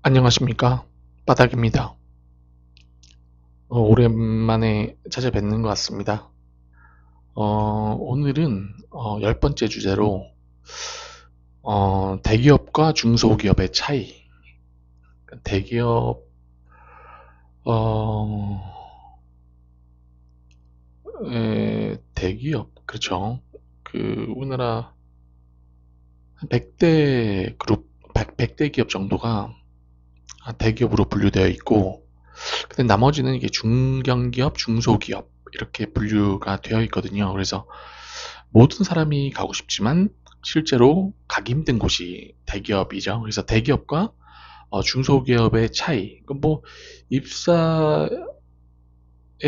안녕하십니까? 바닥입니다. 오랜만에 찾아뵙는 것 같습니다. 오늘은 10번째 주제로 대기업과 중소기업의 차이. 대기업, 어, 대기업, 그렇죠. 우리나라 한 100대 그룹, 100대 기업 정도가 대기업으로 분류되어 있고, 근데 나머지는 이게 중견기업, 중소기업, 이렇게 분류가 되어 있거든요. 그래서 모든 사람이 가고 싶지만 실제로 가기 힘든 곳이 대기업이죠. 그래서 대기업과 중소기업의 차이, 뭐 입사에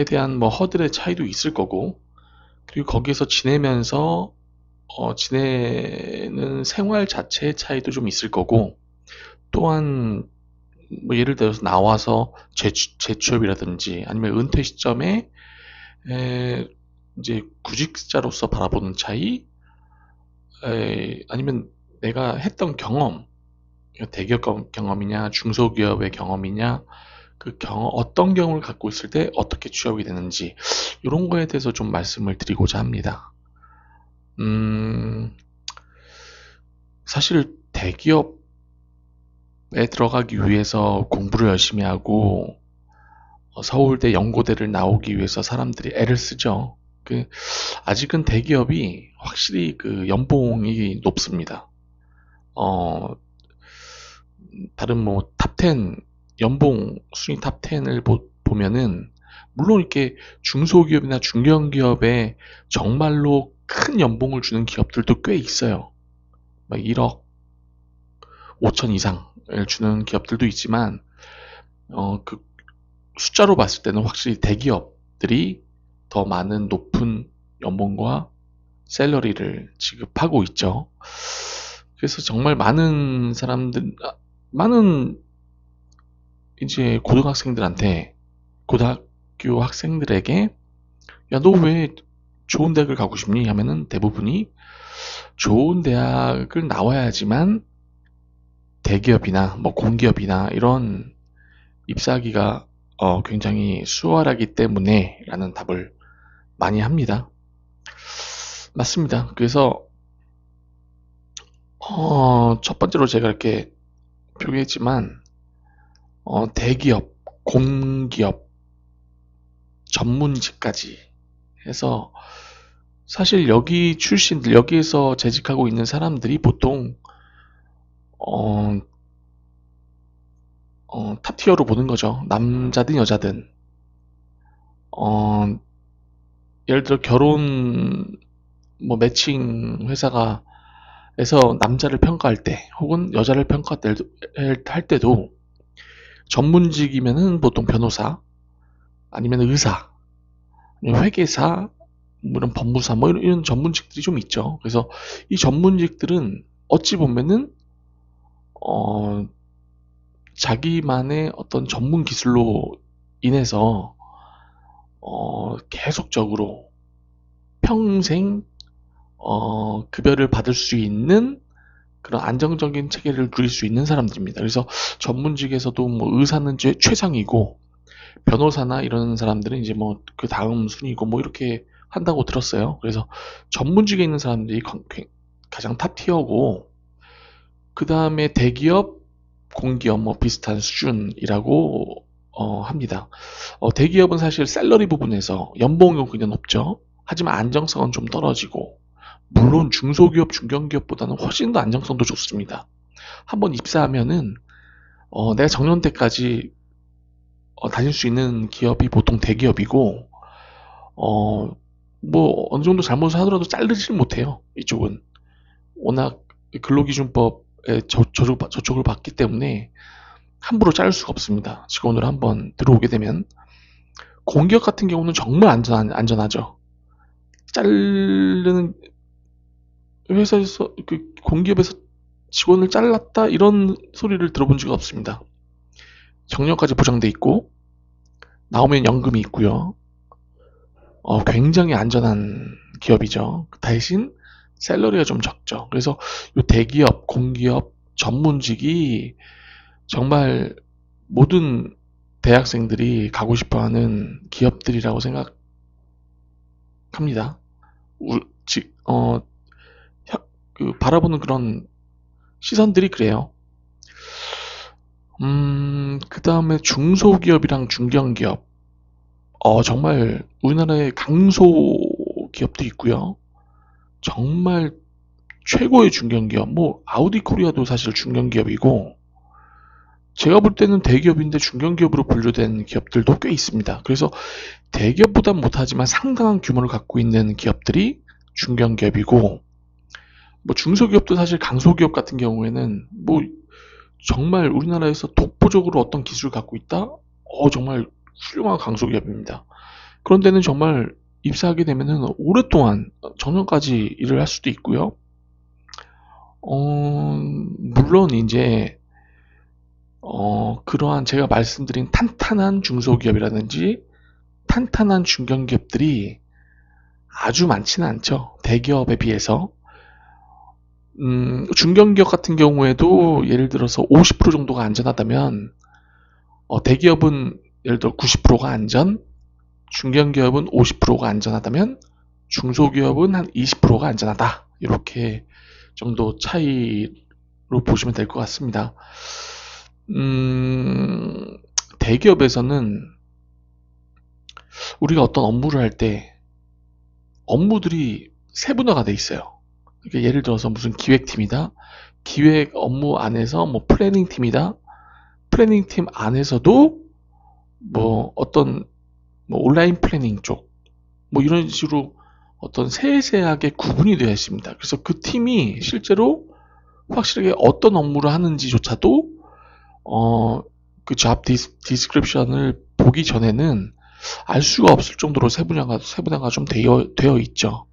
대한 뭐 허들의 차이도 있을 거고, 그리고 거기에서 지내면서 지내는 생활 자체의 차이도 좀 있을 거고, 또한 뭐 예를 들어서 나와서 재취업이라든지 아니면 은퇴 시점에 이제 구직자로서 바라보는 차이, 아니면 내가 했던 경험, 대기업 경험이냐, 중소기업의 경험이냐, 어떤 경험을 갖고 있을 때 어떻게 취업이 되는지, 이런 거에 대해서 좀 말씀을 드리고자 합니다. 음, 사실 대기업에 들어가기 위해서 공부를 열심히 하고, 서울대 연고대를 나오기 위해서 사람들이 애를 쓰죠. 아직은 대기업이 확실히 연봉이 높습니다. 어, 다른 뭐 탑10 연봉 순위 탑10을 보면은 물론 이렇게 중소기업이나 중견기업에 정말로 큰 연봉을 주는 기업들도 꽤 있어요. 막 1억 5천 이상을 주는 기업들도 있지만 그 숫자로 봤을 때는 확실히 대기업들이 더 많은 높은 연봉과 샐러리를 지급하고 있죠. 그래서 정말 많은 사람들, 많은 이제 고등학생들한테, 고등학교 학생들에게, 야, 너 왜 좋은 대학을 가고 싶니? 하면은 대부분이 좋은 대학을 나와야지만 대기업이나 뭐 공기업이나 이런 입사하기가 굉장히 수월하기 때문에 라는 답을 많이 합니다. 맞습니다. 그래서 첫 번째로 제가 이렇게 표기했지만 대기업, 공기업, 전문직까지 해서 사실 여기에서 재직하고 있는 사람들이 보통 어, 탑티어로 보는 거죠. 남자든 여자든. 어, 예를 들어 결혼 뭐 매칭 회사가 에서 남자를 평가할 때 혹은 여자를 할 때도 전문직이면은 보통 변호사 아니면 의사, 아니면 회계사, 뭐 이런 법무사 뭐 이런 전문직들이 좀 있죠. 그래서 이 전문직들은 어찌 보면은 어, 자기만의 어떤 전문 기술로 인해서 계속적으로 평생 급여를 받을 수 있는 그런 안정적인 체계를 누릴 수 있는 사람들입니다. 그래서 전문직에서도 뭐 의사는 최상이고 변호사나 이런 사람들은 이제 뭐 그 다음 순위고 뭐 이렇게 한다고 들었어요. 그래서 전문직에 있는 사람들이 가장 탑 티어고, 그 다음에 대기업, 공기업 뭐 비슷한 수준이라고 합니다. 대기업은 사실 샐러리 부분에서 연봉이 그냥 높죠. 하지만 안정성은 좀 떨어지고, 물론 중소기업, 중견기업보다는 훨씬 더 안정성도 좋습니다. 한번 입사하면은 내가 정년 때까지 다닐 수 있는 기업이 보통 대기업이고, 어, 뭐 어느 정도 잘못을 하더라도 자르질 못해요. 이쪽은 워낙 근로기준법에 저촉을 받기 때문에 함부로 자를 수가 없습니다. 직원으로 한번 들어오게 되면. 공기업 같은 경우는 정말 안전하죠. 자르는 회사에서 공기업에서 직원을 잘랐다 이런 소리를 들어본 적이 없습니다. 정년까지 보장돼 있고 나오면 연금이 있고요. 굉장히 안전한 기업이죠. 대신 샐러리가 좀 적죠. 그래서 이 대기업, 공기업, 전문직이 정말 모든 대학생들이 가고 싶어하는 기업들이라고 생각합니다. 우- 지- 어, 바라보는 그런 시선들이 그래요. 그 다음에 중소기업이랑 중견기업. 정말 우리나라에 강소 기업도 있고요. 정말 최고의 중견기업, 뭐 아우디 코리아도 사실 중견기업이고, 제가 볼 때는 대기업인데 중견기업으로 분류된 기업들도 꽤 있습니다. 그래서 대기업보단 못하지만 상당한 규모를 갖고 있는 기업들이 중견기업이고, 뭐 중소기업도 사실 강소기업 같은 경우에는 뭐 정말 우리나라에서 독보적으로 어떤 기술을 갖고 있다? 정말 훌륭한 강소기업입니다. 그런 데는 정말 입사하게 되면은 오랫동안 정년까지 일을 할 수도 있고요. 물론 이제 그러한 제가 말씀드린 탄탄한 중소기업이라든지 탄탄한 중견기업들이 아주 많지는 않죠. 대기업에 비해서. 중견기업 같은 경우에도 예를 들어서 50% 정도가 안전하다면 대기업은 예를 들어 90%가 안전, 중견기업은 50%가 안전하다면 중소기업은 한 20%가 안전하다. 이렇게 정도 차이로 보시면 될 것 같습니다. 대기업에서는 우리가 어떤 업무를 할 때 업무들이 세분화가 돼 있어요. 그러니까 예를 들어서 무슨 기획팀이다. 기획 업무 안에서 뭐 플래닝 팀이다. 플래닝 팀 안에서도 뭐 어떤 뭐 온라인 플래닝 쪽, 뭐 이런 식으로 어떤 세세하게 구분이 되어 있습니다. 그래서 그 팀이 실제로 확실하게 어떤 업무를 하는지조차도 그 잡 디스크립션을 보기 전에는 알 수가 없을 정도로 세분화가 좀 되어 있죠.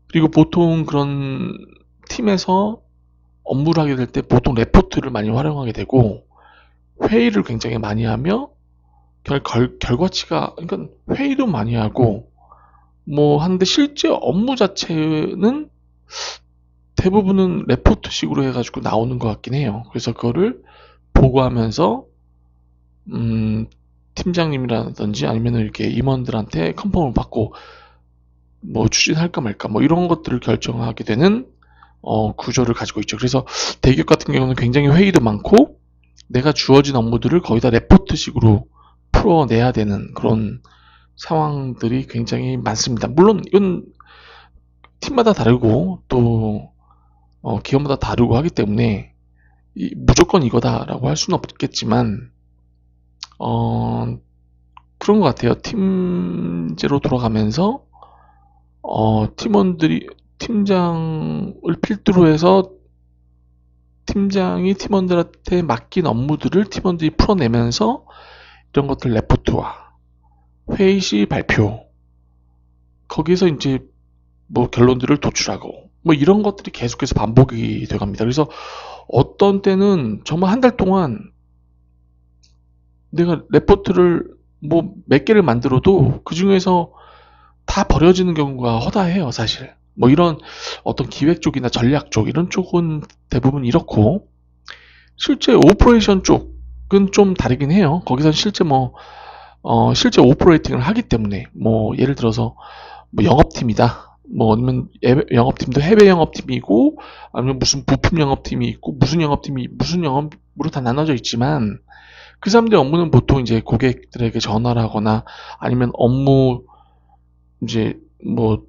그리고 보통 그런 팀에서 업무를 하게 될 때 보통 레포트를 많이 활용하게 되고 회의를 굉장히 많이 하며 결과치가, 그러니까 회의도 많이 하고 뭐 하는데 실제 업무 자체는 대부분은 레포트식으로 해가지고 나오는 것 같긴 해요. 그래서 그거를 보고하면서 팀장님이라든지 아니면 이렇게 임원들한테 컨펌을 받고 뭐 추진할까 말까 뭐 이런 것들을 결정하게 되는 구조를 가지고 있죠. 그래서 대기업 같은 경우는 굉장히 회의도 많고 내가 주어진 업무들을 거의 다 레포트식으로 풀어내야 되는 그런 상황들이 굉장히 많습니다. 물론 이건 팀마다 다르고 또 기업마다 다르고 하기 때문에 무조건 이거다라고 할 수는 없겠지만 어, 그런 것 같아요. 팀제로 돌아가면서 팀원들이 팀장을 필두로 해서 팀장이 팀원들한테 맡긴 업무들을 팀원들이 풀어내면서 이런 것들 레포트와 회의 시 발표, 거기서 이제 뭐 결론들을 도출하고 뭐 이런 것들이 계속해서 반복이 돼갑니다. 그래서 어떤 때는 정말 한 달 동안 내가 레포트를 뭐 몇 개를 만들어도 그 중에서 다 버려지는 경우가 허다해요, 사실. 뭐 이런 어떤 기획 쪽이나 전략 쪽 이런 쪽은 대부분 이렇고 실제 오퍼레이션 쪽은 좀 다르긴 해요. 거기선 실제 실제 오퍼레이팅을 하기 때문에 뭐 예를 들어서 뭐 영업팀이다. 뭐 아니면 영업팀도 해외 영업팀이고 아니면 무슨 부품 영업팀이 있고 무슨 영업팀이 무슨 영업으로 다 나눠져 있지만 그 사람들의 업무는 보통 이제 고객들에게 전화를 하거나 아니면 업무 이제 뭐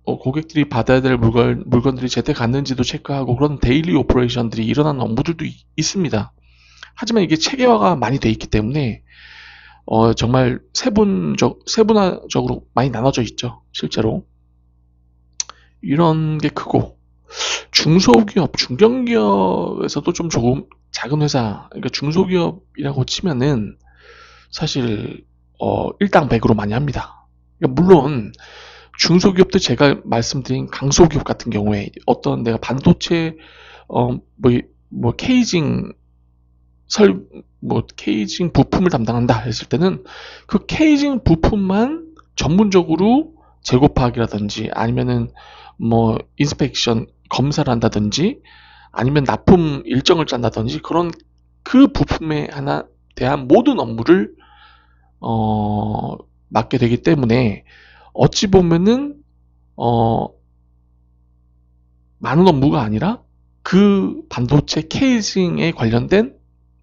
고객들이 받아야 될 물건들이 제때 갔는지도 체크하고 그런 데일리 오퍼레이션들이 일어나는 업무들도 있습니다. 하지만 이게 체계화가 많이 돼 있기 때문에 정말 세분화적으로 많이 나눠져 있죠. 실제로. 이런 게 크고 중소기업, 중견기업에서도 좀 조금 작은 회사, 그러니까 중소기업이라고 치면은 사실 일당백으로 많이 합니다. 그러니까 물론 중소기업도 제가 말씀드린 강소기업 같은 경우에 어떤 내가 반도체 어, 뭐, 뭐 케이징 케이징 부품을 담당한다 했을 때는 그 케이징 부품만 전문적으로 재고 파악이라든지 아니면은 뭐 인스펙션 검사를 한다든지 아니면 납품 일정을 짠다든지 그런 그 부품에 하나 대한 모든 업무를 맡게 되기 때문에 어찌 보면은 어, 많은 업무가 아니라 그 반도체 케이징에 관련된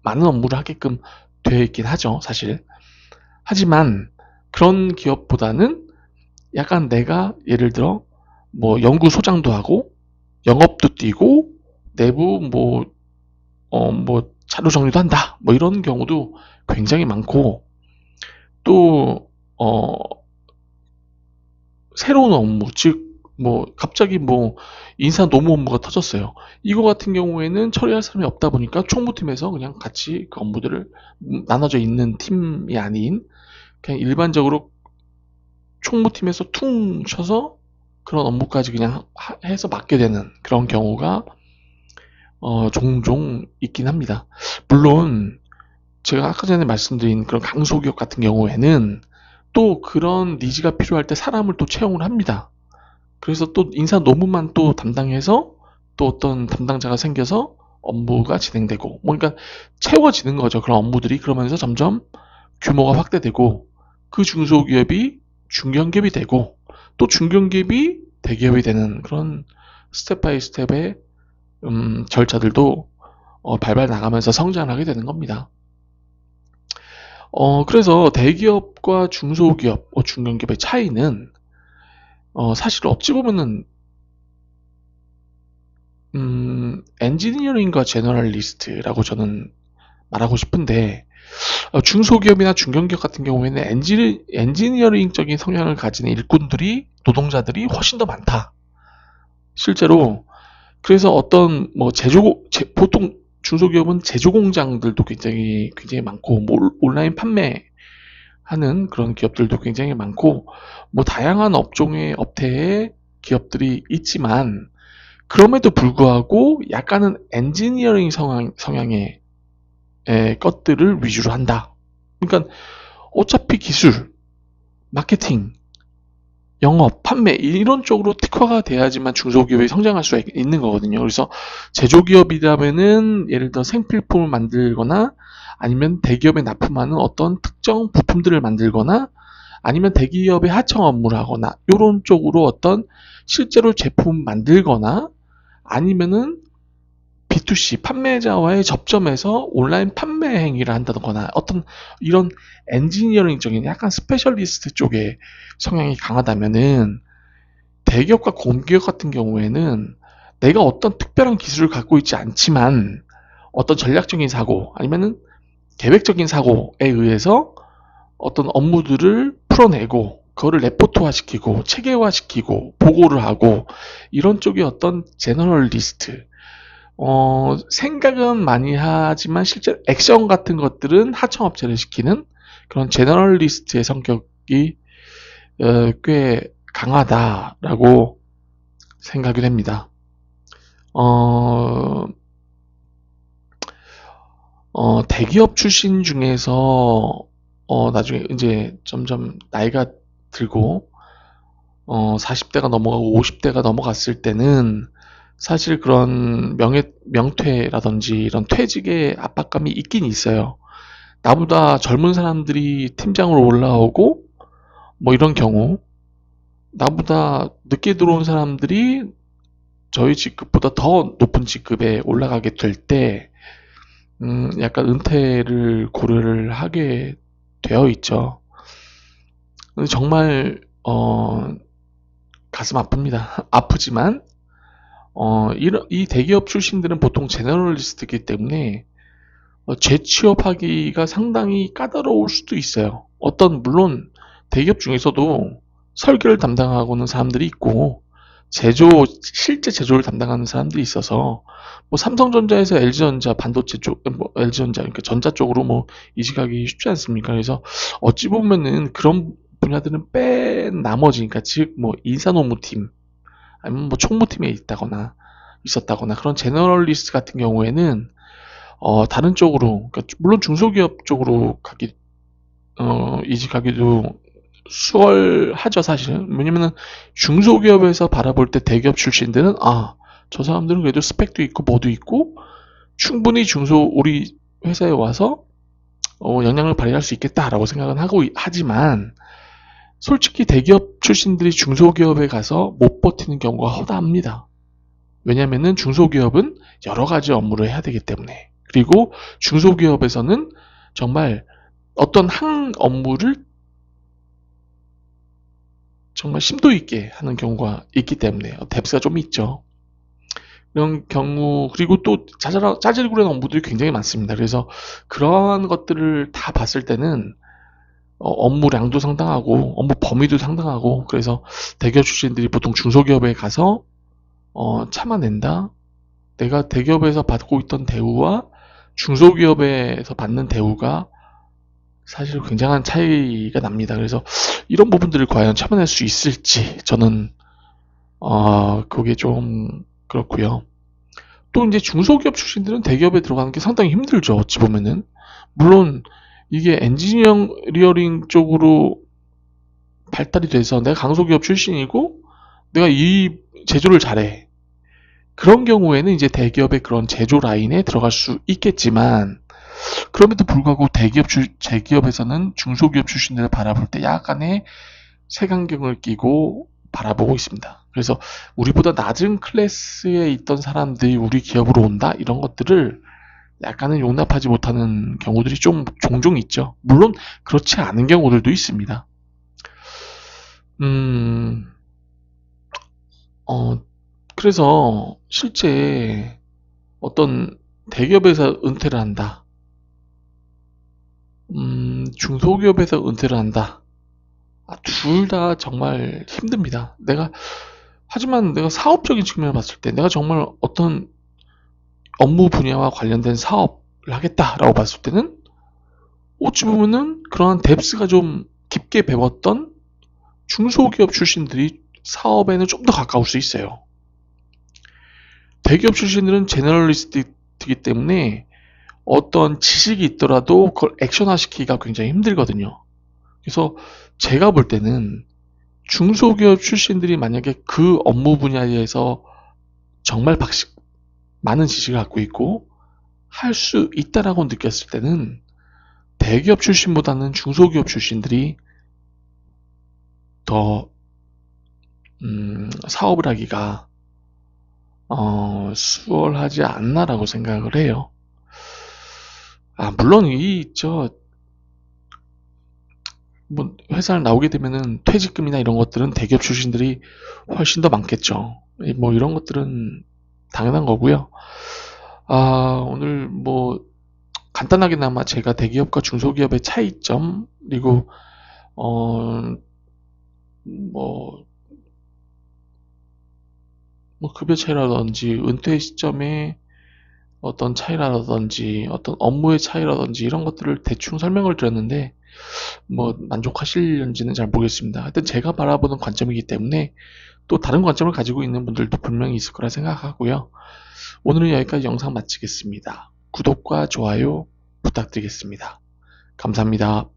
많은 업무를 하게끔 되어 있긴 하죠, 사실. 하지만 그런 기업보다는 약간 내가 예를 들어 뭐 연구소장도 하고 영업도 뛰고 내부 뭐 자료 정리도 한다. 뭐 이런 경우도 굉장히 많고 또 새로운 업무, 즉 뭐 갑자기 뭐 인사 노무 업무가 터졌어요. 이거 같은 경우에는 처리할 사람이 없다 보니까 총무팀에서 그냥 같이 그 업무들을 나눠져 있는 팀이 아닌 그냥 일반적으로 총무팀에서 퉁 쳐서 그런 업무까지 그냥 해서 맡게 되는 그런 경우가 종종 있긴 합니다. 물론 제가 아까 전에 말씀드린 그런 강소기업 같은 경우에는 또 그런 니즈가 필요할 때 사람을 또 채용을 합니다. 그래서 또 인사 노무만 또 담당해서 또 어떤 담당자가 생겨서 업무가 진행되고 뭐 그러니까 채워지는 거죠. 그런 업무들이 그러면서 점점 규모가 확대되고 그 중소기업이 중견기업이 되고 또 중견기업이 대기업이 되는 그런 스텝 바이 스텝의 절차들도 발발 나가면서 성장을 하게 되는 겁니다. 그래서 대기업과 중소기업, 중견기업의 차이는 사실 어찌 보면은 엔지니어링과 제너럴리스트라고 저는 말하고 싶은데 중소기업이나 중견기업 같은 경우에는 엔지니어링적인 성향을 가진 일꾼들이 노동자들이 훨씬 더 많다. 실제로 그래서 어떤 뭐 보통 중소기업은 제조 공장들도 굉장히 많고 뭐 온라인 판매하는 그런 기업들도 굉장히 많고 뭐 다양한 업태의 기업들이 있지만 그럼에도 불구하고 약간은 엔지니어링 성향의 것들을 위주로 한다. 그러니까 어차피 기술, 마케팅, 영업, 판매 이런 쪽으로 특화가 돼야지만 중소기업이 성장할 수 있는 거거든요. 그래서 제조기업이라면은 예를 들어 생필품을 만들거나 아니면 대기업에 납품하는 어떤 특정 부품들을 만들거나 아니면 대기업의 하청 업무를 하거나 이런 쪽으로 어떤 실제로 제품 만들거나 아니면은 B2C 판매자와의 접점에서 온라인 판매 행위를 한다거나 어떤 이런 엔지니어링적인 약간 스페셜리스트 쪽에 성향이 강하다면은 대기업과 공기업 같은 경우에는 내가 어떤 특별한 기술을 갖고 있지 않지만 어떤 전략적인 사고 아니면은 계획적인 사고에 의해서 어떤 업무들을 풀어내고 그거를 레포트화 시키고 체계화 시키고 보고를 하고 이런 쪽의 어떤 제너럴리스트 생각은 많이 하지만 실제 액션 같은 것들은 하청업체를 시키는 그런 제너럴리스트의 성격이 꽤 강하다라고 생각이 됩니다. 어, 대기업 출신 중에서 나중에 이제 점점 나이가 들고 40대가 넘어가고 50대가 넘어갔을 때는 사실 그런 명퇴라든지 이런 퇴직의 압박감이 있긴 있어요. 나보다 젊은 사람들이 팀장으로 올라오고 뭐 이런 경우 나보다 늦게 들어온 사람들이 저희 직급보다 더 높은 직급에 올라가게 될 때 약간 은퇴를 고려를 하게 되어 있죠. 근데 정말 가슴 아픕니다. 아프지만 이 대기업 출신들은 보통 제너럴리스트이기 때문에 재취업하기가 상당히 까다로울 수도 있어요. 물론 대기업 중에서도 설계를 담당하고는 사람들이 있고 실제 제조를 담당하는 사람들이 있어서 뭐 삼성전자에서 LG전자 반도체 쪽, 뭐 LG전자 그러니까 전자 쪽으로 뭐 이직하기 쉽지 않습니까? 그래서 어찌 보면은 그런 분야들은 뺀 나머지, 그러니까 즉 뭐 인사노무팀 아니면 뭐 총무팀에 있었다거나 그런 제너럴리스트 같은 경우에는 다른 쪽으로, 그러니까 물론 중소기업 쪽으로 이직하기도 수월하죠, 사실은. 왜냐면은 중소기업에서 바라볼 때 대기업 출신들은, 저 사람들은 그래도 스펙도 있고 뭐도 있고 충분히 우리 회사에 와서 역량을 발휘할 수 있겠다라고 생각은 하지만 솔직히 대기업 출신들이 중소기업에 가서 못 버티는 경우가 허다합니다. 왜냐면은 중소기업은 여러 가지 업무를 해야 되기 때문에, 그리고 중소기업에서는 정말 어떤 한 업무를 정말 심도 있게 하는 경우가 있기 때문에 뎁스가 좀 있죠. 이런 경우, 그리고 또 짜잘구레한 업무들이 굉장히 많습니다. 그래서 그러한 것들을 다 봤을 때는 업무량도 상당하고 업무 범위도 상당하고, 그래서 대기업 출신들이 보통 중소기업에 가서 참아낸다. 내가 대기업에서 받고 있던 대우와 중소기업에서 받는 대우가 사실 굉장한 차이가 납니다. 그래서 이런 부분들을 과연 참아낼 수 있을지 저는 그게 좀 그렇고요. 또 이제 중소기업 출신들은 대기업에 들어가는 게 상당히 힘들죠. 어찌 보면은. 물론 이게 엔지니어링 쪽으로 발달이 돼서 내가 강소기업 출신이고 내가 이 제조를 잘해. 그런 경우에는 이제 대기업의 그런 제조 라인에 들어갈 수 있겠지만, 그럼에도 불구하고 대기업에서는 중소기업 출신들을 바라볼 때 약간의 색안경을 끼고 바라보고 있습니다. 그래서 우리보다 낮은 클래스에 있던 사람들이 우리 기업으로 온다? 이런 것들을 약간은 용납하지 못하는 경우들이 좀 종종 있죠. 물론 그렇지 않은 경우들도 있습니다. 음, 그래서 실제 어떤 대기업에서 은퇴를 한다. 중소기업에서 은퇴를 한다. 둘 다 정말 힘듭니다. 하지만 내가 사업적인 측면을 봤을 때, 내가 정말 어떤 업무 분야와 관련된 사업을 하겠다라고 봤을 때는, 어찌 보면은 그러한 뎁스가 좀 깊게 배웠던 중소기업 출신들이 사업에는 좀 더 가까울 수 있어요. 대기업 출신들은 제너럴리스트이기 때문에 어떤 지식이 있더라도 그걸 액션화 시키기가 굉장히 힘들거든요. 그래서 제가 볼 때는 중소기업 출신들이 만약에 그 업무 분야에서 정말 많은 지식을 갖고 있고 할 수 있다라고 느꼈을 때는 대기업 출신보다는 중소기업 출신들이 더 사업을 하기가 수월하지 않나라고 생각을 해요. 물론 뭐 회사를 나오게 되면은 퇴직금이나 이런 것들은 대기업 출신들이 훨씬 더 많겠죠. 뭐 이런 것들은 당연한 거고요. 오늘 뭐 간단하게나마 제가 대기업과 중소기업의 차이점, 그리고 뭐 급여 차이라든지 은퇴 시점의 어떤 차이라든지 어떤 업무의 차이라든지 이런 것들을 대충 설명을 드렸는데, 뭐 만족하실는지는 잘 모르겠습니다. 하여튼 제가 바라보는 관점이기 때문에 또 다른 관점을 가지고 있는 분들도 분명히 있을 거라 생각하고요. 오늘은 여기까지 영상 마치겠습니다. 구독과 좋아요 부탁드리겠습니다. 감사합니다.